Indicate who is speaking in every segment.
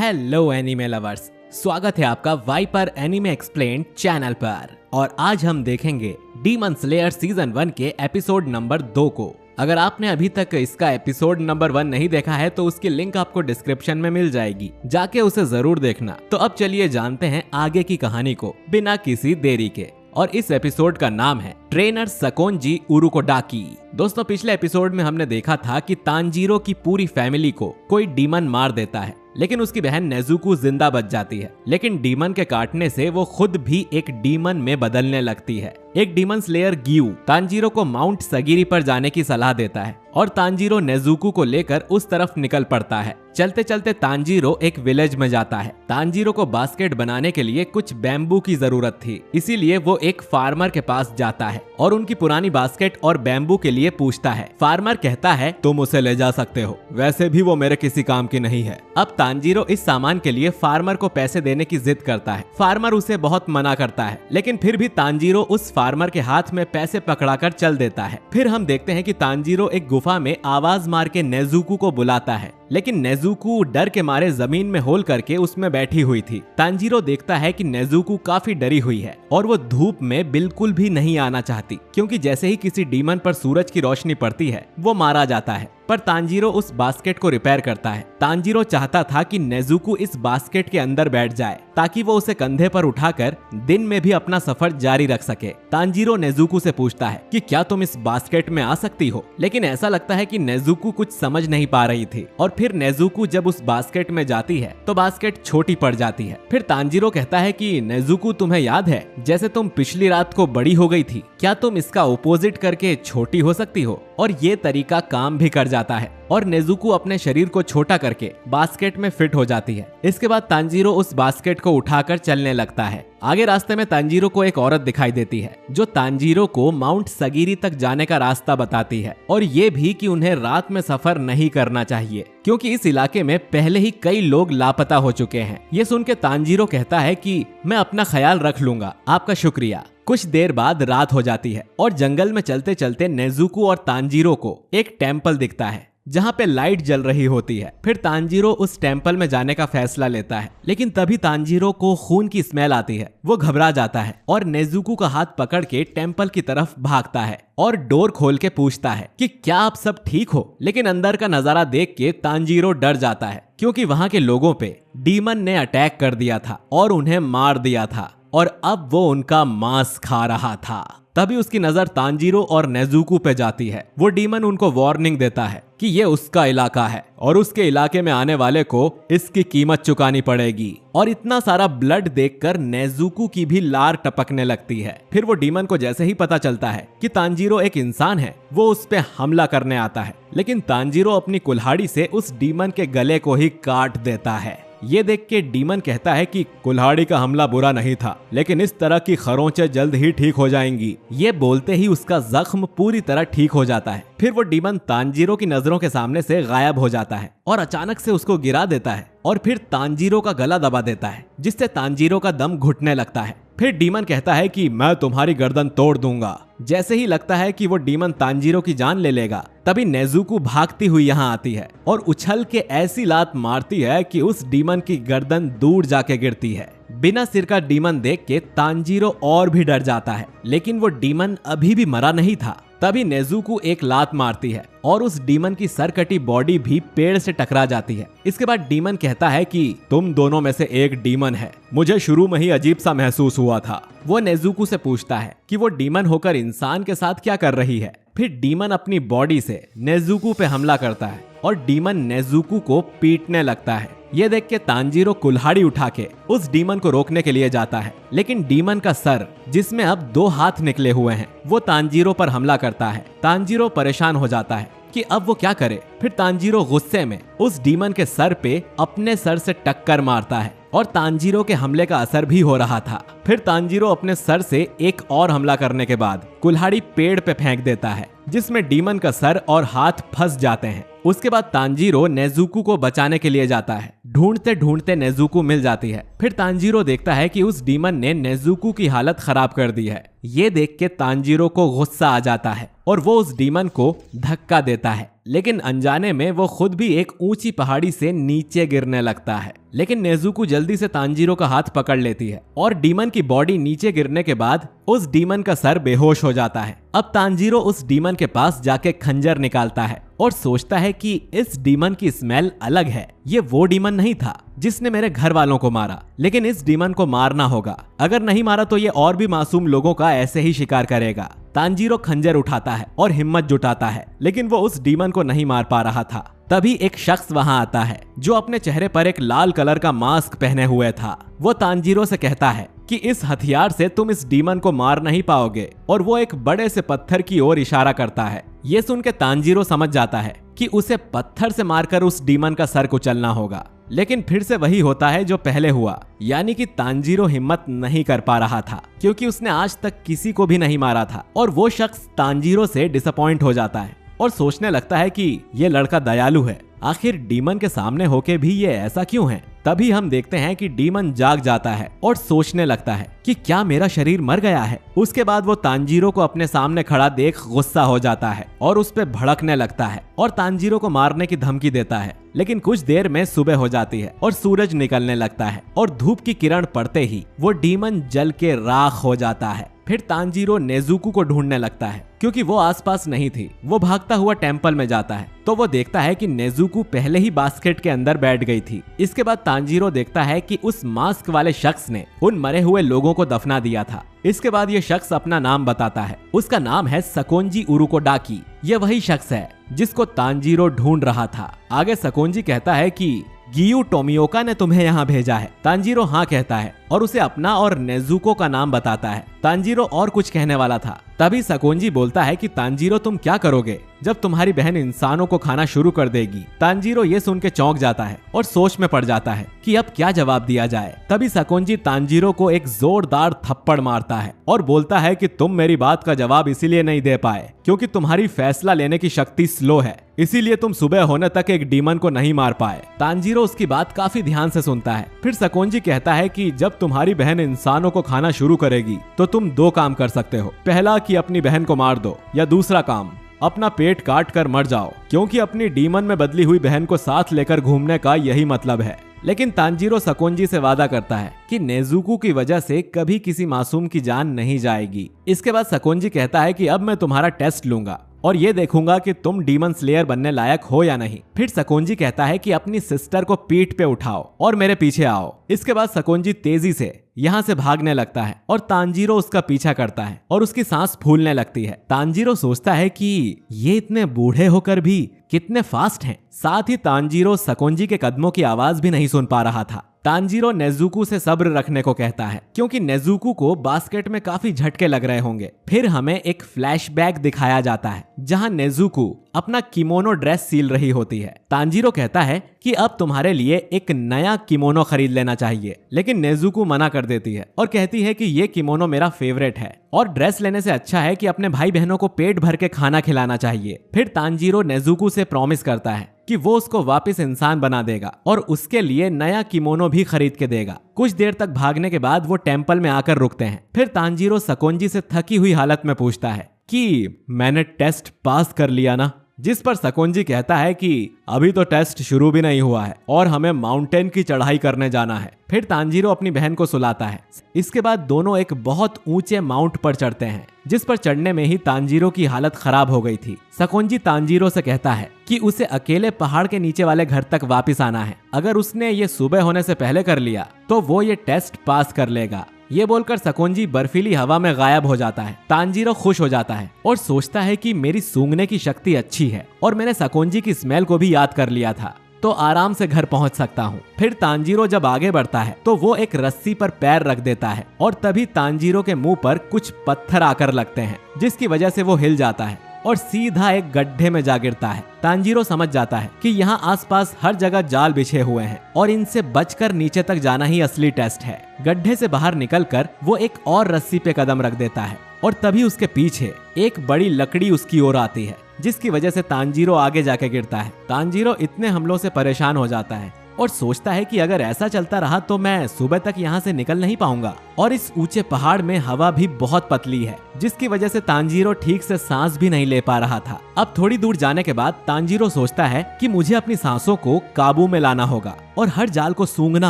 Speaker 1: Hello anime lovers, स्वागत है आपका वाइपर एनीमे एक्सप्लेन्ड चैनल पर। और आज हम देखेंगे डीमन स्लेयर सीजन 1 के एपिसोड नंबर 2 को। अगर आपने अभी तक इसका एपिसोड नंबर 1 नहीं देखा है तो उसकी लिंक आपको डिस्क्रिप्शन में मिल जाएगी, जाके उसे जरूर देखना। तो अब चलिए जानते हैं आगे की कहानी को बिना किसी देरी के। और इस एपिसोड का नाम है ट्रेनर सकोनजी उरुकोडाकी। दोस्तों, पिछले एपिसोड में हमने देखा था कि तांजीरो की पूरी फैमिली को कोई डीमन मार देता है, लेकिन उसकी बहन नेजुको जिंदा बच जाती है। लेकिन डीमन के काटने से वो खुद भी एक डीमन में बदलने लगती है। एक डीमन स्लेयर गियू तांजीरो को माउंट सगिरी पर जाने की सलाह देता है और तांजीरो नेजुको को लेकर उस तरफ निकल पड़ता है। चलते चलते तांजीरो एक विलेज में जाता है। तांजीरो को बास्केट बनाने के लिए कुछ बैम्बू की जरूरत थी, इसीलिए वो एक फार्मर के पास जाता है और उनकी पुरानी बास्केट और बैम्बू के लिए पूछता है। फार्मर कहता है तुम उसे ले जा सकते हो, वैसे भी वो मेरे किसी काम की नहीं है। अब तांजीरो इस सामान के लिए फार्मर को पैसे देने की जिद करता है। फार्मर उसे बहुत मना करता है, लेकिन फिर भी तांजीरो उस फार्मर के हाथ में पैसे पकड़ाकर चल देता है। फिर हम देखते हैं कि तांजीरो एक गुफा में आवाज मार के नेजुको को बुलाता है, लेकिन नेजुको डर के मारे जमीन में होल करके उसमें बैठी हुई थी। तांजीरो देखता है कि नेजुको काफी डरी हुई है और वो धूप में बिल्कुल भी नहीं आना चाहती, क्योंकि जैसे ही किसी डीमन पर सूरज की रोशनी पड़ती है वो मारा जाता है। पर तांजीरो उस बास्केट को रिपेयर करता है। तांजीरो चाहता था कि नेजुको इस बास्केट के अंदर बैठ जाए ताकि वो उसे कंधे पर उठाकर दिन में भी अपना सफर जारी रख सके। तांजीरो नेजुको से पूछता है कि क्या तुम इस बास्केट में आ सकती हो, लेकिन ऐसा लगता है कि नेजुको कुछ समझ नहीं पा रही थी। और फिर नेजुको जब उस बास्केट में जाती है तो बास्केट छोटी पड़ जाती है। फिर तांजीरो कहता है कि नेजुको, तुम्हें याद है जैसे तुम पिछली रात को बड़ी हो गई थी, क्या तुम इसका ऑपोजिट करके छोटी हो सकती हो? और ये तरीका काम भी कर जाता है और नेजुको अपने शरीर को छोटा करके बास्केट में फिट हो जाती है। इसके बाद तांजीरो उस बास्केट को उठाकर चलने लगता है। आगे रास्ते में तांजीरो को एक औरत दिखाई देती है जो तांजीरो को माउंट सगिरी तक जाने का रास्ता बताती है और ये भी कि उन्हें रात में सफर नहीं करना चाहिए, क्योंकि इस इलाके में पहले ही कई लोग लापता हो चुके हैं। ये सुन के तांजीरो कहता है कि मैं अपना ख्याल रख लूंगा, आपका शुक्रिया। कुछ देर बाद रात हो जाती है और जंगल में चलते चलते नेजुको और तांजीरो को एक टेम्पल दिखता है जहाँ पे लाइट जल रही होती है। फिर तांजीरो उस टेम्पल में जाने का फैसला लेता है, लेकिन तभी तांजीरो को खून की स्मेल आती है। वो घबरा जाता है और नेजुको का हाथ पकड़ के टेम्पल की तरफ भागता है और डोर खोल के पूछता है कि क्या आप सब ठीक हो। लेकिन अंदर का नजारा देख के तांजीरो डर जाता है, क्योंकि वहाँ के लोगों पे डीमन ने अटैक कर दिया था और उन्हें मार दिया था और अब वो उनका मांस खा रहा था। तभी उसकी नजर तांजीरो और नेजुको पे जाती है। वो डीमन उनको वार्निंग देता है कि ये उसका इलाका है और उसके इलाके में आने वाले को इसकी कीमत चुकानी पड़ेगी। और इतना सारा ब्लड देखकर नेजुको की भी लार टपकने लगती है। फिर वो डीमन को जैसे ही पता चलता है कि तांजीरो एक इंसान है, वो उस पे हमला करने आता है, लेकिन तांजीरो अपनी कुल्हाड़ी से उस डीमन के गले को ही काट देता है। ये देख के डीमन कहता है कि कुल्हाड़ी का हमला बुरा नहीं था, लेकिन इस तरह की खरोंचें जल्द ही ठीक हो जाएंगी। ये बोलते ही उसका जख्म पूरी तरह ठीक हो जाता है। फिर वो डीमन तांजीरो की नजरों के सामने से गायब हो जाता है और अचानक से उसको गिरा देता है और फिर तांजीरो का गला दबा देता है, जिससे तांजीरो का दम घुटने लगता है। फिर डीमन कहता है कि मैं तुम्हारी गर्दन तोड़ दूंगा। जैसे ही लगता है कि वो डीमन तांजीरो की जान ले लेगा, तभी नेजुको भागती हुई यहाँ आती है और उछल के ऐसी लात मारती है कि उस डीमन की गर्दन दूर जाके गिरती है। बिना सिर का डीमन देख के तांजीरो और भी डर जाता है, लेकिन वो डीमन अभी भी मरा नहीं था। तभी नेजुको एक लात मारती है और उस डीमन की सरकटी बॉडी भी पेड़ से टकरा जाती है। इसके बाद डीमन कहता है कि तुम दोनों में से एक डीमन है, मुझे शुरू में ही अजीब सा महसूस हुआ था। वो नेजुको से पूछता है कि वो डीमन होकर इंसान के साथ क्या कर रही है। फिर डीमन अपनी बॉडी से नेजुको पे हमला करता है और डीमन नेजुको को पीटने लगता है। ये देख के तांजीरो कुल्हाड़ी उठा के उस डीमन को रोकने के लिए जाता है, लेकिन डीमन का सर, जिसमें अब 2 हाथ निकले हुए हैं, वो तांजीरो पर हमला करता है। तांजीरो परेशान हो जाता है कि अब वो क्या करे। फिर तांजीरो गुस्से में उस डीमन के सर पे अपने सर से टक्कर मारता है और तांजीरो के हमले का असर भी हो रहा था। फिर तांजीरो अपने सर से एक और हमला करने के बाद कुल्हाड़ी पेड़ पे फेंक देता है, जिसमें डीमन का सर और हाथ फंस जाते हैं। उसके बाद तांजीरो नेजुको को बचाने के लिए जाता है। ढूंढते ढूंढते नेजुको मिल जाती है। फिर तांजीरो देखता है कि उस डीमन ने नेजुको की हालत खराब कर दी है। ये देख के तांजीरो को गुस्सा आ जाता है और वो उस डीमन को धक्का देता है, लेकिन अनजाने में वो खुद भी एक ऊंची पहाड़ी से नीचे गिरने लगता है। लेकिन नेजुको जल्दी से तांजीरो का हाथ पकड़ लेती है और डीमन की बॉडी नीचे गिरने के बाद उस डीमन का सर बेहोश हो जाता है। अब तांजीरो उस डीमन के पास जाके खंजर निकालता है और सोचता है कि इस डीमन की स्मेल अलग है। ये वो डीमन नहीं था जिसने मेरे घर वालों को मारा, लेकिन इस डीमन को मारना होगा। अगर नहीं मारा तो ये और भी मासूम लोगों का ऐसे ही शिकार करेगा। तांजीरो खंजर उठाता है और हिम्मत जुटाता है, लेकिन वो उस डीमन को नहीं मार पा रहा था। तभी एक शख्स वहां आता है जो अपने चेहरे पर एक लाल कलर का मास्क पहने हुए था। वो तांजीरो से कहता है कि इस हथियार से तुम इस डीमन को मार नहीं पाओगे, और वो एक बड़े से पत्थर की ओर इशारा करता है। ये सुन के तांजीरो समझ जाता है कि उसे पत्थर से मारकर उस डीमन का सर कुचलना होगा। लेकिन फिर से वही होता है जो पहले हुआ, यानी कि तांजीरो हिम्मत नहीं कर पा रहा था क्योंकि उसने आज तक किसी को भी नहीं मारा था। और वो शख्स तांजीरो से डिसअपॉइंट हो जाता है और सोचने लगता है कि ये लड़का दयालु है, आखिर डीमन के सामने होके भी ये ऐसा क्यों है। तभी हम देखते हैं कि डीमन जाग जाता है और सोचने लगता है कि क्या मेरा शरीर मर गया है। उसके बाद वो तांजीरो को अपने सामने खड़ा देख गुस्सा हो जाता है और उस पे भड़कने लगता है और तांजीरो को मारने की धमकी देता है। लेकिन कुछ देर में सुबह हो जाती है और सूरज निकलने लगता है और धूप की किरण पड़ते ही वो डीमन जल के राख हो जाता है। फिर तांजीरो नेजुको को ढूंढने लगता है क्योंकि वो आसपास नहीं थी। वो भागता हुआ टेंपल में जाता है तो वो देखता है कि नेजुको पहले ही बास्केट के अंदर बैठ गई थी। इसके बाद तांजीरो देखता है कि उस मास्क वाले शख्स ने उन मरे हुए लोगों को दफना दिया था। इसके बाद ये शख्स अपना नाम बताता है। उसका नाम है सकोंजी उरुकोडाकी। ये वही शख्स है जिसको तांजीरो ढूंढ रहा था। आगे सकोंजी कहता है कि गियू टोमियोका ने तुम्हें यहाँ भेजा है। तांजीरो हाँ कहता है और उसे अपना और नेजुको का नाम बताता है। तांजीरो और कुछ कहने वाला था, तभी सकोंजी बोलता है कि तांजीरो तुम क्या करोगे जब तुम्हारी बहन इंसानों को खाना शुरू कर देगी। तांजीरो ये सुन के चौंक जाता है और सोच में पड़ जाता है कि अब क्या जवाब दिया जाए। तभी सकोंजी तांजीरो को एक जोरदार थप्पड़ मारता है और बोलता है कि तुम मेरी बात का जवाब इसीलिए नहीं दे पाए क्योंकि तुम्हारी फैसला लेने की शक्ति स्लो है, इसीलिए तुम सुबह होने तक एक डीमन को नहीं मार पाए। तांजीरो उसकी बात काफी ध्यान से सुनता है। फिर सकोंजी कहता है कि जब तुम्हारी बहन इंसानों को खाना शुरू करेगी तो तुम दो काम कर सकते हो, पहला कि अपनी बहन को मार दो, या दूसरा काम अपना पेट काट कर मर जाओ, क्योंकि अपनी डीमन में बदली हुई बहन को साथ लेकर घूमने का यही मतलब है। लेकिन तांजीरो सकोंजी से वादा करता है कि नेजुको की वजह से कभी किसी मासूम की जान नहीं जाएगी। इसके बाद सकोंजी कहता है कि अब मैं तुम्हारा टेस्ट लूंगा और ये देखूंगा कि तुम डीमन स्लेयर बनने लायक हो या नहीं। फिर सकोंजी कहता है कि अपनी सिस्टर को पीठ पे उठाओ और मेरे पीछे आओ। इसके बाद सकोंजी तेजी से यहाँ से भागने लगता है और तांजीरो उसका पीछा करता है और उसकी सांस फूलने लगती है। तांजीरो सोचता है कि ये इतने बूढ़े होकर भी कितने फास्ट हैं। साथ ही तांजीरो सकोंजी के कदमों की आवाज भी नहीं सुन पा रहा था। तांजीरो नेजुको से सब्र रखने को कहता है क्योंकि नेजुको को बास्केट में काफी झटके लग रहे होंगे। फिर हमें एक फ्लैशबैक दिखाया जाता है जहां नेजुको अपना किमोनो ड्रेस सील रही होती है। तांजीरो कहता है कि अब तुम्हारे लिए एक नया किमोनो खरीद लेना चाहिए, लेकिन नेजुको मना कर देती है और कहती है कि ये किमोनो मेरा फेवरेट है और ड्रेस लेने से अच्छा है कि अपने भाई बहनों को पेट भर के खाना खिलाना चाहिए। फिर तांजीरो नेजुको से प्रॉमिस करता है कि वो उसको वापस इंसान बना देगा और उसके लिए नया किमोनो भी खरीद के देगा। कुछ देर तक भागने के बाद वो टेंपल में आकर रुकते हैं। फिर तांजीरो सकोंजी से थकी हुई हालत में पूछता है कि मैंने टेस्ट पास कर लिया ना, जिस पर सकोंजी कहता है कि अभी तो टेस्ट शुरू भी नहीं हुआ है और हमें माउंटेन की चढ़ाई करने जाना है। फिर तांजीरो अपनी बहन को सुलाता है। इसके बाद दोनों एक बहुत ऊंचे माउंट पर चढ़ते हैं, जिस पर चढ़ने में ही तांजीरो की हालत खराब हो गई थी। सकोंजी तांजीरो से कहता है कि उसे अकेले पहाड़ के नीचे वाले घर तक वापस आना है। अगर उसने ये सुबह होने से पहले कर लिया तो वो ये टेस्ट पास कर लेगा। ये बोलकर सकोंजी बर्फीली हवा में गायब हो जाता है। तांजीरो खुश हो जाता है और सोचता है कि मेरी सूंघने की शक्ति अच्छी है और मैंने सकोंजी की स्मेल को भी याद कर लिया था, तो आराम से घर पहुंच सकता हूँ। फिर तांजीरो जब आगे बढ़ता है तो वो एक रस्सी पर पैर रख देता है और तभी तांजीरो के मुंह पर कुछ पत्थर आकर लगते हैं, जिसकी वजह से वो हिल जाता है और सीधा एक गड्ढे में जा गिरता है। तांजीरो समझ जाता है कि यहाँ आसपास हर जगह जाल बिछे हुए हैं और इनसे बचकर नीचे तक जाना ही असली टेस्ट है। गड्ढे से बाहर निकलकर वो एक और रस्सी पे कदम रख देता है और तभी उसके पीछे एक बड़ी लकड़ी उसकी ओर आती है, जिसकी वजह से तांजीरो आगे जाके गिरता है। तांजीरो इतने हमलों से परेशान हो जाता है और सोचता है कि अगर ऐसा चलता रहा तो मैं सुबह तक यहाँ से निकल नहीं पाऊंगा। और इस ऊंचे पहाड़ में हवा भी बहुत पतली है, जिसकी वजह से तांजीरो ठीक से सांस भी नहीं ले पा रहा था। अब थोड़ी दूर जाने के बाद तांजीरो सोचता है कि मुझे अपनी सांसों को काबू में लाना होगा और हर जाल को सूंघना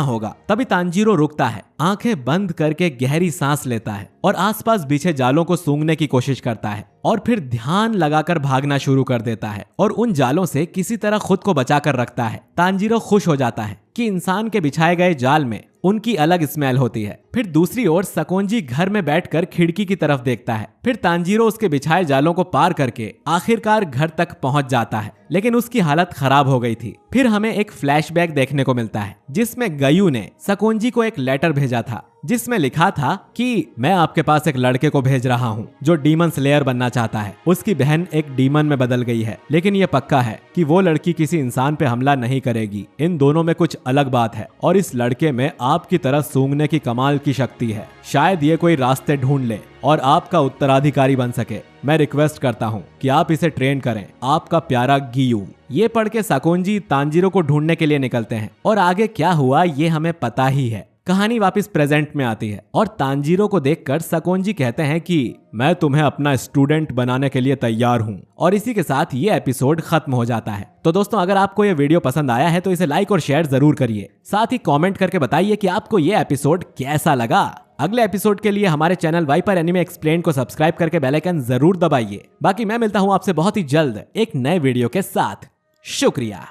Speaker 1: होगा। तभी तांजीरो रुकता है, आंखें बंद करके गहरी सांस लेता है और आसपास बिछे जालों को सूंघने की कोशिश करता है और फिर ध्यान लगाकर भागना शुरू कर देता है और उन जालों से किसी तरह खुद को बचाकर रखता है। तांजीरो खुश हो जाता है कि इंसान के बिछाए गए जाल में उनकी अलग स्मेल होती है। फिर दूसरी ओर सकोंजी घर में बैठकर खिड़की की तरफ देखता है। फिर तांजीरो उसके बिछाए जालों को पार करके आखिरकार घर तक पहुंच जाता है, लेकिन उसकी हालत खराब हो गई थी। फिर हमें एक फ्लैशबैक देखने को मिलता है, जिसमें गयू ने सकोंजी को एक लेटर भेजा था, जिसमें लिखा था कि मैं आपके पास एक लड़के को भेज रहा हूँ जो डीमन स्लेयर बनना चाहता है। उसकी बहन एक डीमन में बदल गई है, लेकिन ये पक्का है कि वो लड़की किसी इंसान पे हमला नहीं करेगी। इन दोनों में कुछ अलग बात है और इस लड़के में आपकी तरह सूंघने की कमाल की शक्ति है। शायद ये कोई रास्ते ढूंढ ले और आपका उत्तराधिकारी बन सके। मैं रिक्वेस्ट करता हूँ कि आप इसे ट्रेन करें। आपका प्यारा गियू। ये पढ़ के सकोंजी तांजीरो को ढूंढने के लिए निकलते हैं और आगे क्या हुआ ये हमें पता ही है। कहानी वापस प्रेजेंट में आती है और तांजीरो को देखकर सकोंजी कहते हैं कि मैं तुम्हें अपना स्टूडेंट बनाने के लिए तैयार हूँ। और इसी के साथ ये एपिसोड खत्म हो जाता है। तो दोस्तों, अगर आपको ये वीडियो पसंद आया है तो इसे लाइक और शेयर जरूर करिए। साथ ही कमेंट करके बताइए कि आपको ये एपिसोड कैसा लगा। अगले एपिसोड के लिए हमारे चैनल वाइपर एनिमे एक्सप्लेन को सब्सक्राइब करके बेल आइकन जरूर दबाइए। बाकी मैं मिलता हूँ आपसे बहुत ही जल्द एक नए वीडियो के साथ। शुक्रिया।